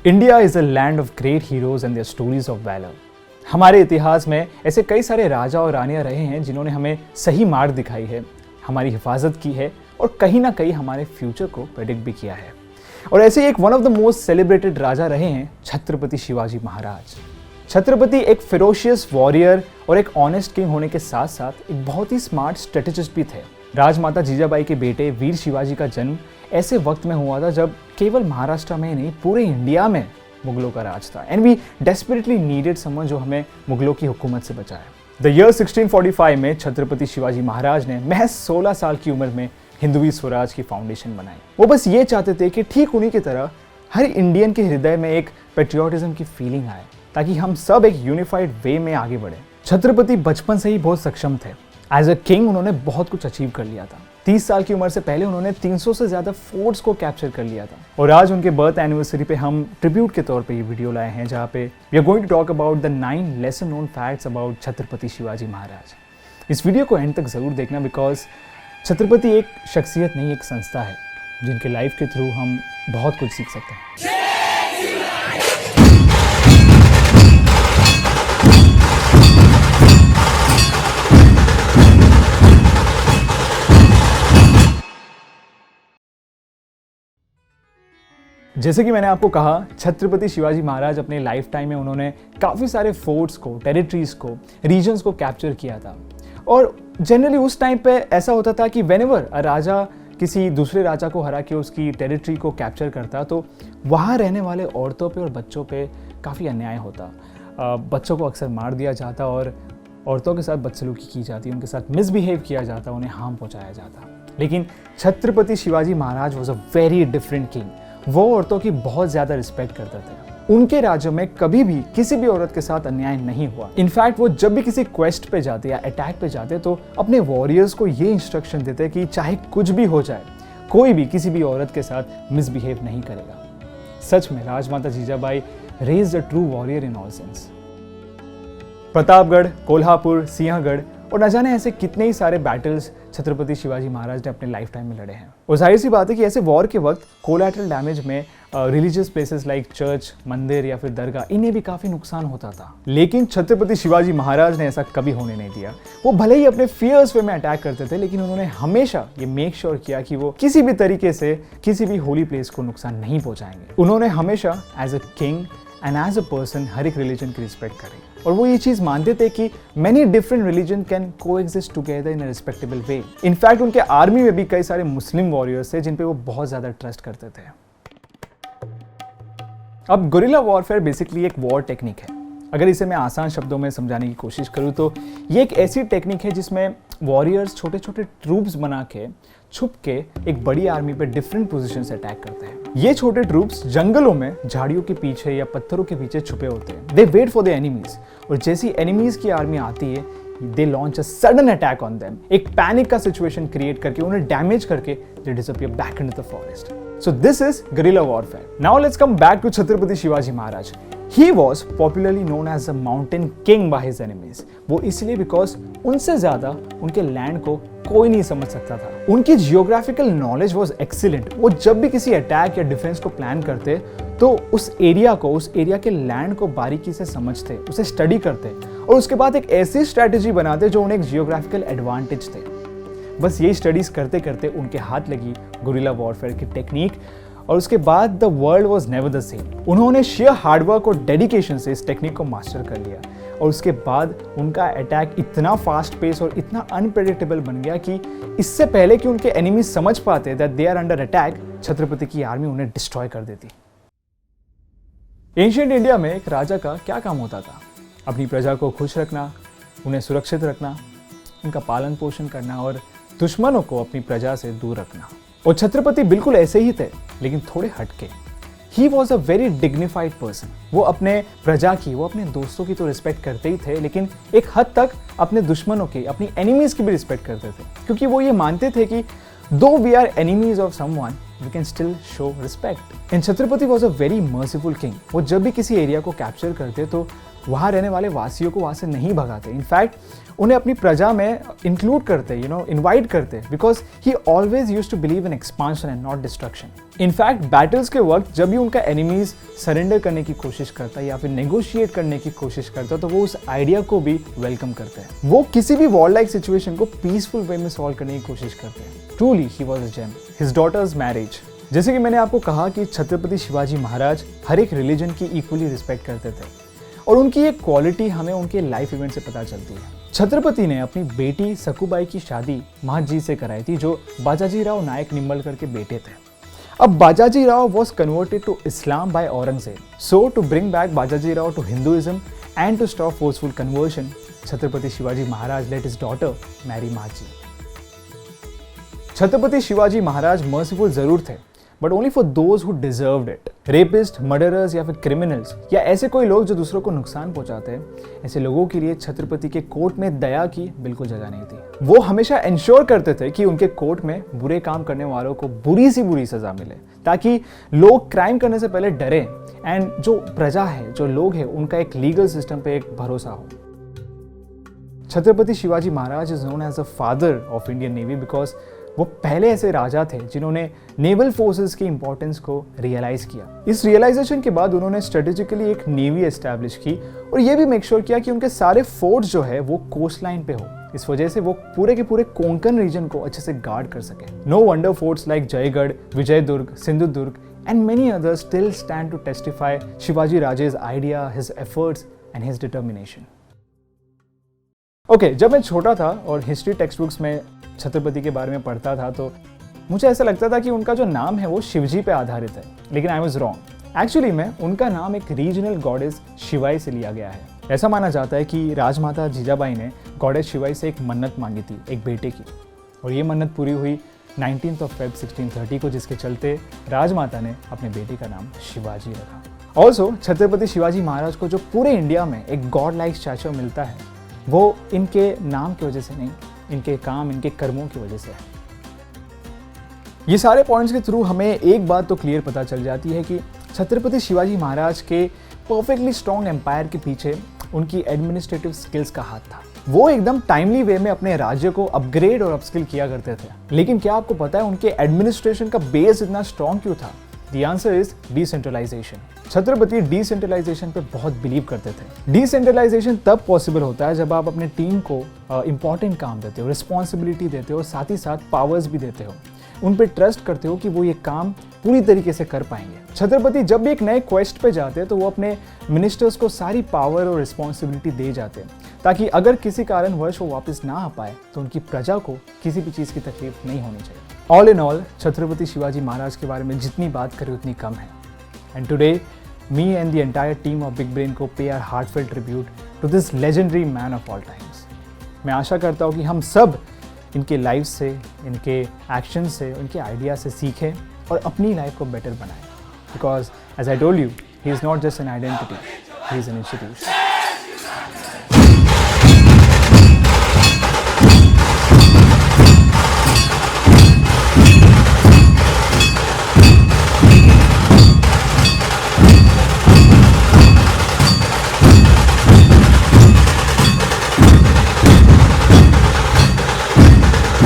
India is a land of great heroes and their stories of valour. हमारे इतिहास में ऐसे कई सारे राजा और रानियां रहे हैं जिन्होंने हमें सही मार्ग दिखाई है, हमारी हिफाजत की है और कहीं ना कहीं हमारे फ्यूचर को प्रेडिक्ट भी किया है। और ऐसे एक one of the most celebrated राजा रहे हैं छत्रपति शिवाजी महाराज। छत्रपति एक फेरोशियस वॉरियर और एक ऑनेस्ट किंग होने के साथ साथ एक बहुत ही स्मार्ट स्ट्रेटेजिस्ट भी थे। राजमाता जीजाबाई के बेटे वीर शिवाजी का जन्म ऐसे वक्त में हुआ था जब केवल महाराष्ट्र में ही नहीं पूरे इंडिया में मुगलों का राज था and we desperately needed someone जो हमें मुगलों की हुकूमत से बचाए। द ईयर 1645 में छत्रपति शिवाजी महाराज ने महज 16 साल की उम्र में हिंदवी स्वराज की फाउंडेशन बनाई। वो बस ये चाहते थे कि ठीक उन्हीं की तरह हर इंडियन के हृदय में एक पेट्रियोटिज्म की फीलिंग आए ताकि हम सब एक यूनिफाइड वे में आगे बढ़े। छत्रपति बचपन से ही बहुत सक्षम थे। एज अ किंग उन्होंने बहुत कुछ अचीव कर लिया था। 30 साल की उम्र से पहले उन्होंने 300 से ज्यादा फोर्ट्स को कैप्चर कर लिया था। और आज उनके बर्थ एनिवर्सरी पे हम ट्रिब्यूट के तौर पे ये वीडियो लाए हैं जहाँ पे we are going to talk about the 9 lesser known facts about Chhatrapati Shivaji Maharaj. इस वीडियो को एंड तक जरूर देखना बिकॉज छत्रपति एक शख्सियत नहीं, एक संस्था है जिनके लाइफ के थ्रू हम बहुत कुछ सीख सकते हैं। जैसे कि मैंने आपको कहा, छत्रपति शिवाजी महाराज अपने लाइफ टाइम में उन्होंने काफ़ी सारे फोर्ट्स को, टेरिटरीज को, रीजन्स को कैप्चर किया था। और जनरली उस टाइम पे ऐसा होता था कि व्हेनेवर अ राजा किसी दूसरे राजा को हरा के उसकी टेरिटरी को कैप्चर करता तो वहाँ रहने वाले औरतों पे और बच्चों पे काफ़ी अन्याय होता। बच्चों को अक्सर मार दिया जाता और औरतों के साथ बदसलूकी की जाती, उनके साथ मिसबिहेव किया जाता, उन्हें हार्म पहुँचाया जाता। लेकिन Chhatrapati Shivaji Maharaj was a very different king. वो औरतों की बहुत ज्यादा रिस्पेक्ट करते थे। उनके राज्य में कभी भी किसी भी औरत के साथ अन्याय नहीं हुआ। इनफैक्ट वो जब भी किसी क्वेस्ट पे जाते या अटैक पे जाते तो अपने वॉरियर्स को ये इंस्ट्रक्शन देते कि चाहे कुछ भी हो जाए, कोई भी किसी भी औरत के साथ मिसबिहेव नहीं करेगा। सच में Rajmata Jijabai raised a true warrior in all sense. Pratapgarh, Kolhapur, Sinhagad और न जाने ऐसे कितने ही सारे बैटल्स छत्रपति शिवाजी महाराज ने अपने लाइफ टाइम में लड़े हैं। और जाहिर सी बात है कि ऐसे वॉर के वक्त कोलैटरल डैमेज में रिलीजियस प्लेसेस लाइक चर्च, मंदिर या फिर दरगाह, इन्हें भी काफी नुकसान होता था। लेकिन छत्रपति शिवाजी महाराज ने ऐसा कभी होने नहीं दिया। वो भले ही अपने फियर्स वे में अटैक करते थे लेकिन उन्होंने हमेशा ये मेक श्योर किया कि वो किसी भी तरीके से किसी भी होली प्लेस को नुकसान नहीं पहुंचाएंगे। उन्होंने हमेशा as a king and as a person हर एक रिलीजन की रिस्पेक्ट करी और वो ये चीज मानते थे कि many different religion can coexist together in a respectable way. In fact उनके आर्मी में भी कई सारे मुस्लिम वॉरियर्स थे जिन पे वो बहुत ज्यादा ट्रस्ट करते थे। अब गुरिल्ला वॉरफेयर बेसिकली एक वॉर टेक्निक है। अगर इसे मैं आसान शब्दों में समझाने की कोशिश करूं तो ये एक ऐसी टेक्निक है जिसमें वॉरियर्स छोटे छोटे ट्रूप्स बना के छुप के एक बड़ी आर्मी पे डिफरेंट पोजीशन से अटैक करते हैं। ये छोटे ट्रूप्स जंगलों में झाड़ियों के पीछे या पत्थरों के पीछे छुपे होते हैं। They wait for the enemies और जैसी एनिमीज की आर्मी आती है they launch a sudden attack on them. एक पैनिक का सिचुएशन क्रिएट करके उन्हें डैमेज करके they disappear back into the forest. So this is guerrilla warfare. Now let's come back to Chhatrapati Shivaji Maharaj. He was popularly known as the mountain king by his enemies. वो इसलिए because उनसे ज्यादा उनके land को कोई नहीं समझ सकता था। उनकी जियोग्राफिकल नॉलेज वॉज एक्सीलेंट। वो जब भी किसी अटैक या डिफेंस को प्लान करते तो उस एरिया के लैंड को बारीकी से समझते, उसे स्टडी करते और उसके बाद एक ऐसी स्ट्रैटेजी बनाते जो उन्हें एक जियोग्राफिकल एडवांटेज थे। बस यही स्टडीज करते करते उनके हाथ लगी गुरिल्ला वॉरफेयर की टेक्निक और उसके बाद the world was never the same. उन्होंने शेयर हार्डवर्क और डेडिकेशन से इस टेक्निक को मास्टर कर लिया और उसके बाद उनका अटैक इतना फास्ट पेस और इतना अनप्रेडिक्टेबल बन गया कि इससे पहले कि उनके एनिमी समझ पाते that they are under attack, Chhatrapati की आर्मी उन्हें डिस्ट्रॉय कर देती। एंशिएंट इंडिया में एक राजा का क्या काम होता था? अपनी प्रजा को खुश रखना, उन्हें सुरक्षित रखना, उनका पालन पोषण करना और दुश्मनों को अपनी प्रजा से दूर रखना। और छत्रपति बिल्कुल ऐसे ही थे लेकिन थोड़े हटके। ही was a very dignified person. वो अपने प्रजा की, वो अपने दोस्तों की तो रिस्पेक्ट करते ही थे लेकिन एक हद तक अपने दुश्मनों की, अपनी एनिमीज की भी रिस्पेक्ट करते थे क्योंकि वो ये मानते थे कि though we are enemies of someone we can still show respect. And Chhatrapati was a very merciful king. वो जब भी किसी एरिया को कैप्चर करते तो वहाँ रहने वाले वासियों को वहाँ से नहीं भगाते, इनफैक्ट उन्हें अपनी प्रजा में इंक्लूड करते, इनवाइट करते, because he always used to believe in expansion and not destruction. In fact battles के वक्त जब भी उनका एनिमीज सरेंडर करने की कोशिश करता है या फिर नेगोशिएट करने की कोशिश करता है तो वो उस आइडिया को भी वेलकम करते हैं। वो किसी भी वॉर लाइक सिचुएशन को पीसफुल वे में सॉल्व करने की कोशिश करते हैं। Truly he was a gem. His daughter's marriage, जैसे कि मैंने आपको कहा कि छत्रपति शिवाजी महाराज हर एक रिलीजन की इक्वली रिस्पेक्ट करते थे और उनकी एक क्वालिटी हमें उनके लाइफ इवेंट से पता चलती है। छत्रपति ने अपनी बेटी सकुबाई की शादी महाजी से कराई थी, जो बाजाजी राव नायक निम्बलकर के बेटे थे। अब Bajaji Rao was converted to Islam by Aurangzeb, so to bring back Bajaji Rao to Hinduism and to stop forceful conversion, Chhatrapati Shivaji Maharaj let his daughter marry Mahaji. Chhatrapati Shivaji Maharaj merciful जरूर थे, but only for those who deserved it. Rapist, murderers या फिर क्रिमिनल्स या ऐसे कोई लोग जो दूसरों को नुकसान पहुंचाते हैं, ऐसे लोगों के लिए छत्रपति के कोर्ट में दया की बिल्कुल जगह नहीं थी। वो हमेशा इंश्योर करते थे कि उनके कोर्ट में बुरे काम करने वालों को बुरी सी बुरी सजा मिले, ताकि लोग क्राइम करने से पहले डरे एंड जो प्रजा है, जो लोग हैं, उनका एक लीगल सिस्टम पे एक भरोसा हो। Chhatrapati Shivaji Maharaj is known as the father of Indian navy because वो पहले ऐसे राजा थे जिन्होंने नेवल फोर्सेस की इंपॉर्टेंस को रियलाइज किया। इस रियलाइजेशन के बाद उन्होंने स्ट्रेटेजिकली एक नेवी एस्टैब्लिश की और ये भी मेक श्योर किया कि उनके सारे फोर्ट्स जो है वो कोस्ट लाइन पे हो। इस वजह से वो पूरे के पूरे कोंकण रीजन को अच्छे से गार्ड कर सके। No wonder forts like Jaigad, Vijaydurg, Sindhudurg and many others still stand to testify Shivaji Raje's idea, his efforts and his determination. Okay, जब मैं छोटा था और हिस्ट्री टेक्स्ट बुक्स में छत्रपति के बारे में पढ़ता था तो मुझे ऐसा लगता था कि उनका जो नाम है वो शिवजी पे आधारित है, लेकिन आई वाज रॉन्ग। एक्चुअली में उनका नाम एक रीजनल गॉडेस शिवाई से लिया गया है। ऐसा माना जाता है कि राजमाता जीजाबाई ने गॉडेस शिवाई से एक मन्नत मांगी थी एक बेटे की, और ये मन्नत पूरी हुई 19 Feb 1630 को, जिसके चलते राजमाता ने अपने बेटे का नाम शिवाजी रखा। ऑल्सो छत्रपति शिवाजी महाराज को जो पूरे इंडिया में एक गॉड लाइक स्टैचू मिलता है वो इनके नाम की वजह से नहीं, इनके काम, इनके कर्मों की वजह से है। ये सारे पॉइंट्स के थ्रू हमें एक बात तो क्लियर पता चल जाती है कि छत्रपति शिवाजी महाराज के परफेक्टली स्ट्रॉन्ग एम्पायर के पीछे उनकी एडमिनिस्ट्रेटिव स्किल्स का हाथ था। वो एकदम टाइमली वे में अपने राज्य को अपग्रेड और अपस्किल किया करते थे। लेकिन क्या आपको पता है उनके एडमिनिस्ट्रेशन का बेस इतना स्ट्रॉन्ग क्यों था? The answer is decentralization. Chhatrapati decentralization पे बहुत बिलीव करते थे। डिसेंट्रलाइजेशन तब पॉसिबल होता है जब आप अपने टीम को इंपॉर्टेंट काम देते हो, रिस्पॉन्सिबिलिटी देते हो और साथ ही साथ पावर्स भी देते हो। उन पे ट्रस्ट करते हो कि वो ये काम पूरी तरीके से कर पाएंगे। छत्रपति जब भी एक नए क्वेस्ट पे जाते हैं तो वो अपने मिनिस्टर्स को सारी पावर और रिस्पॉन्सिबिलिटी दे जाते हैं, ताकि अगर किसी कारणवश वो वापस ना आ पाए तो उनकी प्रजा को किसी भी चीज़ की तकलीफ नहीं होनी चाहिए। All in all, Chhatrapati Shivaji Maharaj के बारे में जितनी बात करें उतनी कम है। And today me and the entire team of big brain को pay our heartfelt tribute to this legendary man of all times. मैं आशा करता हूँ कि हम सब इनके लाइफ से, इनके एक्शन से, इनके आइडिया से सीखें और अपनी लाइफ को बेटर बनाएं। Because as I told you, he is not just an identity, he is an institution.